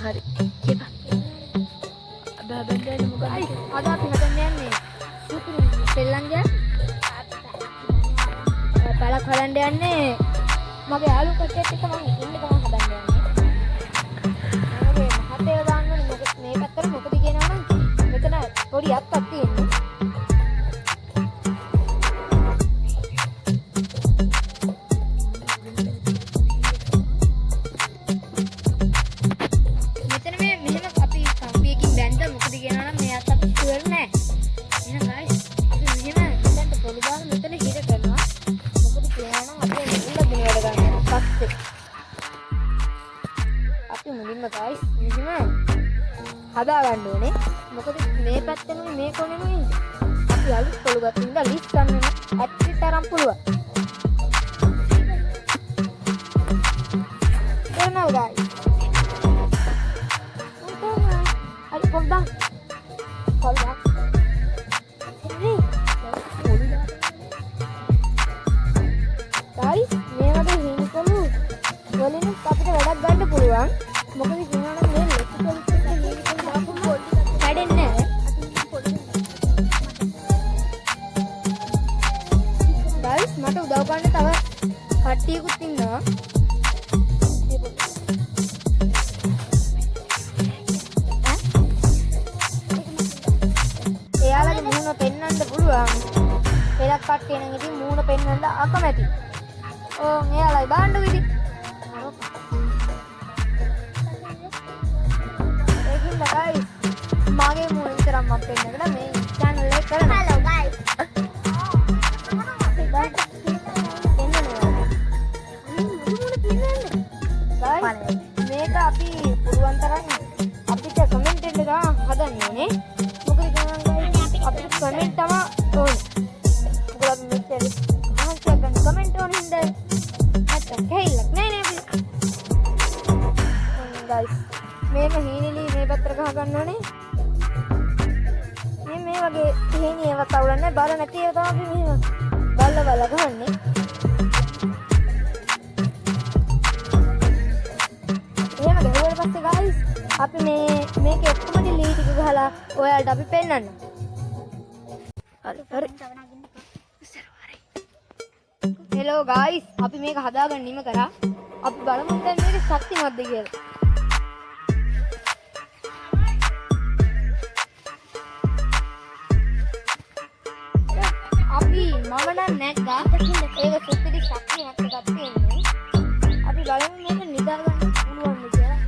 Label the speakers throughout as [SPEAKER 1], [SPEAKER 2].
[SPEAKER 1] හරි. කියපන්. බබෙන්දේ මොකද?
[SPEAKER 2] අද අපි හදන්න යන්නේ සුපිරි සෙල්ලංගය. බලක් හදන්න යන්නේ මගේ යාළු කට්ටියත් එක්ක මම ඉන්න ගමන් හදන්න යන්නේ. මගේ මහතේව දාන්න ඕනේ මොකද මේ පැත්තට මොකද කියනවා නම් මෙතන පොඩි අත්තක් තියෙන්නේ. මෙතන මෙහෙම අපි කම්පියකින් බැන්ද මොකද කියනවා නම් මේ අත්තක් ඉවර නෑ. එහෙනම් guys අපි මෙහෙම දැන් පොඩි දාන මෙතන හිර කරනවා. මොකද කියනවා නම් අපි මුලින්ම දින වැඩ ගන්න පස්සේ අපි මුලින්ම guys මෙහෙම හදා ගන්න ඕනේ. මොකද මේ පැත්තෙනුයි මේ කොනෙනුයි අපි අලුත් පොළු ගත්ත ඉඳලා ලිස්ට් ගන්න ඇක්ටිව් තරම් පුළුවන්. එනවා guys. අර පොඩ්ඩක් පොඩ්ඩක් guys මේ වගේ හිමිකොළු වලින් අපිට වැඩක් ගන්න පුළුවන්. මොකද කියනවා නම් මේ ලොකු කොළු ටික හිමිකොළු දාපු පොඩි වැඩෙන්නේ නැහැ. guys මට උදව් කරන්න තව කට්ටියකුත් ඉන්නවා. එයාලගේ මූණ පෙන්වන්න පුළුවන්. එලක් කට්ටිය නම් ඉතින් මූණ පෙන්වන්න අකමැති. ඕන් එයාලයි බාණ්ඩු ඉතින්. ඒකින්ද guys මගේ මූණ විතරක් මම පෙන්නගෙන මේ channel එක කරනවා. hello guys. මේක අපි පුළුවන් තරම් අපිට කමෙන්ට් එක හදන්න ඕනේ. මොකද කියනවා අපිට කමෙන්ට් තමයි ඕනේ. මොකද අපි මෙච්චර ගන්න කමෙන්ට් ඕනේ හින්දා නැත්තම් කැහිල්ලක් නෑ නේ අපි. guys මේක හීනෙලි මේ පැත්තට ගහ ගන්න ඕනේ. මේ වගේ හීනි ඒවා තවුලන්නේ බල නැති ඒවා තමයි අපි මෙහෙම බල්ල ගහන්නේ. එහෙම ගහුවට පස්සේ guys අපි මේකේ ඔක්කොම ලී ටික ගහලා ඔයාලට අපි පෙන්නන්න. හරි. hello guys අපි මේක හදාගන්න නිම කරා. අපි බලමු දැන් මේක ශක්තිමත්ද කියලා. අපි මම නම් නැග්ගා. ඒක සුපිරි ශක්තිමත් එකක් තියෙන්නේ. අපි බලමු මේක නිදා ගන්න පුළුවන්ද කියලා.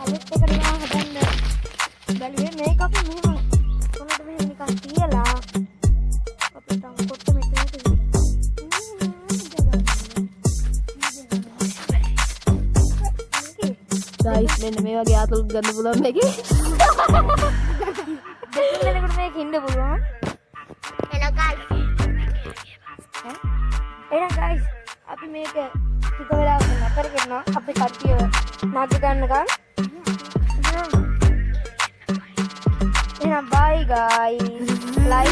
[SPEAKER 2] අලුත් එකට මම හදන්න බැලුවේ මේක අපි මෙහෙම කොහොමද මෙහෙම නිකන් තියලා අපි තම කොට මෙතන
[SPEAKER 1] guys මෙන්න මේ වගේ ආතලුත් ගන්න පුළුවන් මේකේ.
[SPEAKER 2] දෙන්නෙකුට මේක ඉන්න පුළුවන්. hello guys. එහෙනම් guys අපි මේක ටික වෙලාවක නතර කරනවා. අපි කට්ටිය නග ගන්නකම්. එහෙනම් bye guys. like